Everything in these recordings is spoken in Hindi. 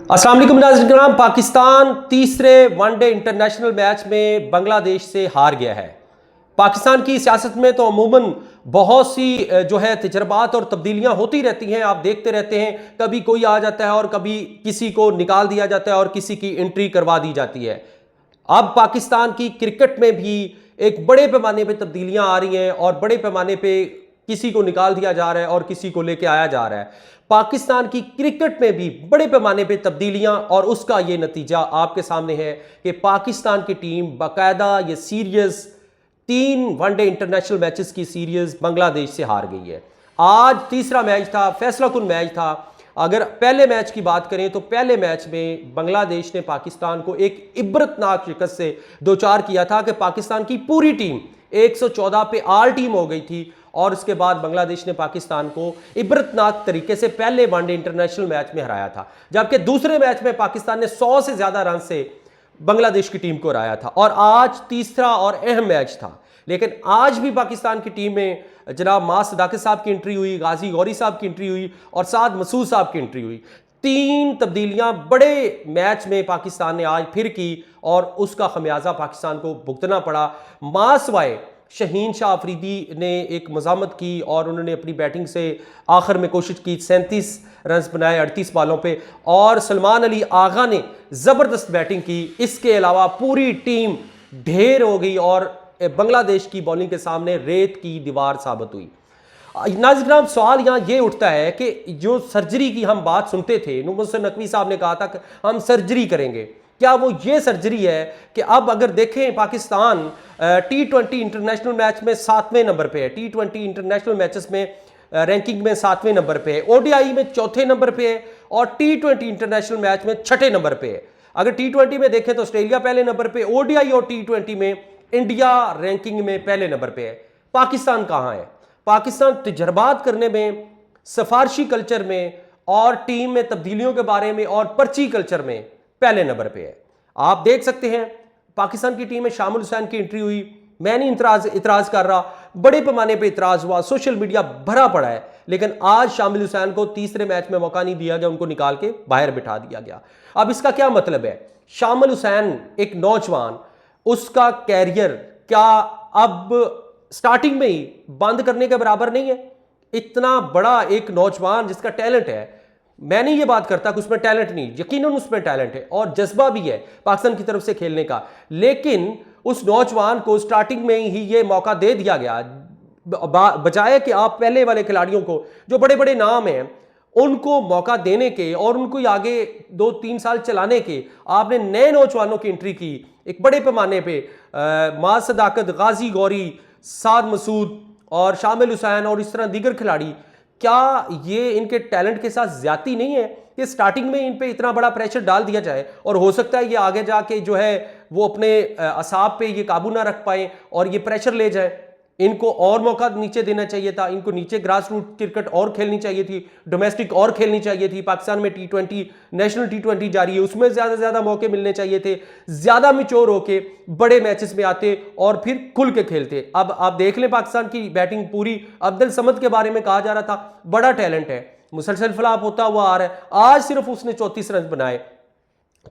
अस्सलाम वालेकुम नाज़रीन, पाकिस्तान तीसरे वनडे इंटरनेशनल मैच में बांग्लादेश से हार गया है। पाकिस्तान की सियासत में तो अमूमन बहुत सी जो है तजर्बात और तब्दीलियां होती रहती हैं। आप देखते रहते हैं, कभी कोई आ जाता है और कभी किसी को निकाल दिया जाता है और किसी की एंट्री करवा दी जाती है। अब पाकिस्तान की क्रिकेट में भी एक बड़े पैमाने पे तब्दीलियां आ रही हैं और बड़े पैमाने पे किसी को निकाल दिया जा रहा है और किसी को लेके आया जा रहा है। पाकिस्तान की क्रिकेट में भी बड़े पैमाने पे तब्दीलियां और उसका ये नतीजा आपके सामने है कि पाकिस्तान की टीम बाकायदा ये सीरीज 3 वनडे इंटरनेशनल मैचेस की सीरीज बांग्लादेश से हार गई है। आज तीसरा मैच था, फैसला कुन मैच था। अगर पहले मैच की बात करें तो पहले मैच में बांग्लादेश ने पाकिस्तान को एक इबरतनाक शिकस्त से दो चार किया था कि पाकिस्तान की पूरी टीम 114 पे ऑल टीम हो गई थी और उसके बाद बांग्लादेश ने पाकिस्तान को इबरतनाक तरीके से पहले वनडे इंटरनेशनल मैच में हराया था। जबकि दूसरे मैच में पाकिस्तान ने 100 से ज्यादा रन से बांग्लादेश की टीम को हराया था और आज तीसरा और अहम मैच था। लेकिन आज भी पाकिस्तान की टीम में जनाब मास सदाकत साहब की एंट्री हुई, गाजी गौरी साहब की एंट्री हुई और साद मसूद साहब की एंट्री हुई। 3 तब्दीलियां बड़े मैच में पाकिस्तान ने आज फिर की और उसका खमियाजा पाकिस्तान को भुगतना पड़ा। मासवाए शहीन शाह अफरीदी ने एक मज़ामत की और उन्होंने अपनी बैटिंग से आखिर में कोशिश की, 37 रन बनाए 38 बॉलों पे और सलमान अली आगा ने ज़बरदस्त बैटिंग की। इसके अलावा पूरी टीम ढेर हो गई और बांग्लादेश की बॉलिंग के सामने रेत की दीवार साबित हुई। नाज़रीन, सवाल यहाँ ये उठता है कि जो सर्जरी की हम बात सुनते थे, मुहम्मद नकवी साहब ने कहा था कि हम सर्जरी करेंगे, क्या वो ये सर्जरी है कि अब अगर देखें पाकिस्तान T20 इंटरनेशनल मैच में 7वें नंबर पे है, T20 इंटरनेशनल मैचेस में रैंकिंग में 7वें नंबर पे है, ODI में 4थे नंबर पे है और T20 इंटरनेशनल मैच में 6ठे नंबर पे है। अगर T20 में देखें तो ऑस्ट्रेलिया पहले नंबर पे, ODI और T20 में इंडिया रैंकिंग में पहले नंबर पे है। पाकिस्तान कहाँ है? पाकिस्तान तजर्बात करने में, सफारशी कल्चर में और टीम में तब्दीलियों के बारे में और पर्ची कल्चर में पहले नंबर पे है। आप देख सकते हैं पाकिस्तान की टीम में शामिल हुसैन की एंट्री हुई। मैं नहीं इतराज कर रहा, बड़े पैमाने पे इतराज हुआ, सोशल मीडिया भरा पड़ा है, लेकिन आज शामिल हुसैन को तीसरे मैच में मौका नहीं दिया गया, उनको निकाल के बाहर बिठा दिया गया। अब इसका क्या मतलब है? शामिल हुसैन एक नौजवान, उसका कैरियर क्या अब स्टार्टिंग में ही बंद करने के बराबर नहीं है? इतना बड़ा एक नौजवान जिसका टैलेंट है, मैं नहीं ये बात करता कि उसमें टैलेंट नहीं, यकीनन उसमें टैलेंट है और जज्बा भी है पाकिस्तान की तरफ से खेलने का, लेकिन उस नौजवान को स्टार्टिंग में ही ये मौका दे दिया गया, बजाय कि आप पहले वाले खिलाड़ियों को जो बड़े बड़े नाम हैं उनको मौका देने के और उनको आगे 2-3 साल चलाने के, आपने नए नौजवानों की एंट्री की एक बड़े पैमाने पे। माज सदाकत, गाजी गौरी, साद मसूद और शामिल हुसैन और इस तरह दीगर खिलाड़ी, क्या ये इनके टैलेंट के साथ ज्यादती नहीं है कि स्टार्टिंग में इन पे इतना बड़ा प्रेशर डाल दिया जाए और हो सकता है ये आगे जाके जो है वो अपने असाब पे ये काबू ना रख पाए और ये प्रेशर ले जाए? इनको और मौका नीचे देना चाहिए था, इनको नीचे ग्रास रूट क्रिकेट और खेलनी चाहिए थी, डोमेस्टिक और खेलनी चाहिए थी। पाकिस्तान में T20 नेशनल T20 जारी है, उसमें ज्यादा से ज्यादा मौके मिलने चाहिए थे, ज्यादा मिच्योर होके बड़े मैचेस में आते और फिर खुल के खेलते। अब आप देख लें पाकिस्तान की बैटिंग पूरी, अब्दुल समद के बारे में कहा जा रहा था बड़ा टैलेंट है, मुसलसल फ्लॉप होता हुआ आ रहा है, आज सिर्फ उसने 34 रन बनाए।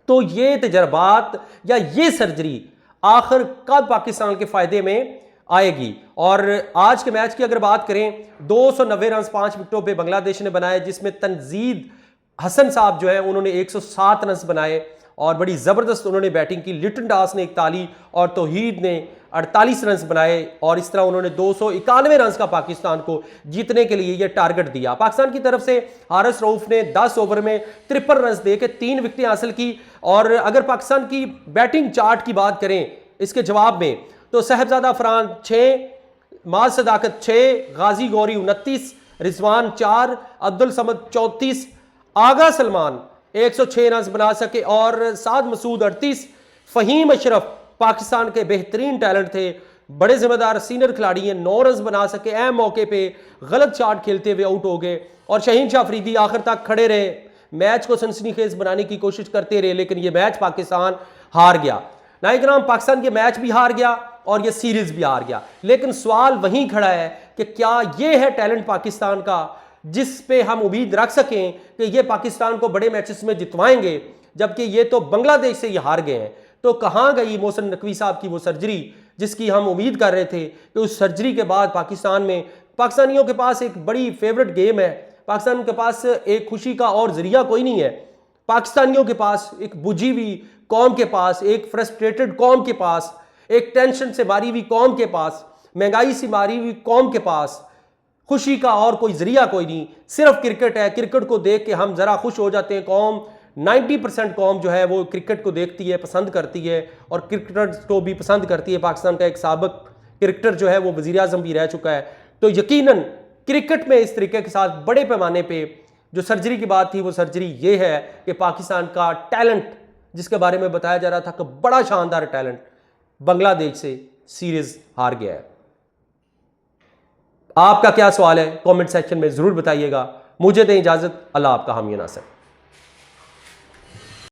तो ये तजर्बात या ये सर्जरी आखिर कब पाकिस्तान के फायदे में आएगी? और आज के मैच की अगर बात करें, 290 रन 5 विकेटों पे बांग्लादेश ने बनाए, जिसमें तंजीद हसन साहब जो है उन्होंने 107 रन बनाए और बड़ी जबरदस्त उन्होंने बैटिंग की। लिटन दास ने 41 और तौहीद ने 48 रन बनाए और इस तरह उन्होंने 291 रन का पाकिस्तान को जीतने के लिए यह टारगेट दिया। पाकिस्तान की तरफ से हारिस रऊफ ने 10 ओवर में 53 रन देकर 3 विकेटें हासिल की। और अगर पाकिस्तान की बैटिंग चार्ट की बात करें इसके जवाब में, तो साहिबजादा फरहान 6, माज सदाकत 6, गाजी गौरी 29, रिजवान 4, अब्दुल समद 34, आगा सलमान 106 रन बना सके और साद मसूद 38, फहीम अशरफ पाकिस्तान के बेहतरीन टैलेंट थे, बड़े जिम्मेदार सीनियर खिलाड़ी हैं, 9 रन बना सके, अहम मौके पे गलत शॉट खेलते हुए आउट हो गए। और शहीन शाह अफरीदी आखिर तक खड़े रहे, मैच को सनसनीखेज बनाने की कोशिश करते रहे, लेकिन यह मैच पाकिस्तान हार गया। नाइग्राम, पाकिस्तान ये मैच भी हार गया और ये सीरीज भी हार गया, लेकिन सवाल वहीं खड़ा है कि क्या ये है टैलेंट पाकिस्तान का जिस पे हम उम्मीद रख सकें कि ये पाकिस्तान को बड़े मैचेस में जितवाएंगे, जबकि ये तो बांग्लादेश से ये हार गए हैं। तो कहाँ गई मोहसिन नकवी साहब की वो सर्जरी जिसकी हम उम्मीद कर रहे थे कि उस सर्जरी के बाद पाकिस्तानियों के पास एक बड़ी फेवरेट गेम है, पाकिस्तान के पास एक खुशी का और जरिया कोई नहीं है। पाकिस्तानियों के पास, एक बुझी हुई कौम के पास, एक फ्रस्ट्रेटेड कौम के पास, एक टेंशन से मारी हुई कौम के पास, महंगाई से मारी हुई कौम के पास खुशी का और कोई जरिया कोई नहीं, सिर्फ क्रिकेट है। क्रिकेट को देख के हम जरा खुश हो जाते हैं। कौम 90% कौम जो है वो क्रिकेट को देखती है, पसंद करती है और क्रिकेटर्स को भी पसंद करती है। पाकिस्तान का एक साबिक क्रिकेटर जो है वो वज़ीर आज़म भी रह चुका है। तो यकीनन क्रिकेट में इस तरीके के साथ बड़े पैमाने पे जो सर्जरी की बात थी वो सर्जरी ये है कि पाकिस्तान का टैलेंट जिसके बारे में बताया जा रहा था कि बड़ा शानदार टैलेंट, बांग्लादेश से सीरीज हार गया है। आपका क्या सवाल है कमेंट सेक्शन में जरूर बताइएगा। मुझे दें इजाजत। अल्लाह आपका हामी नासिर।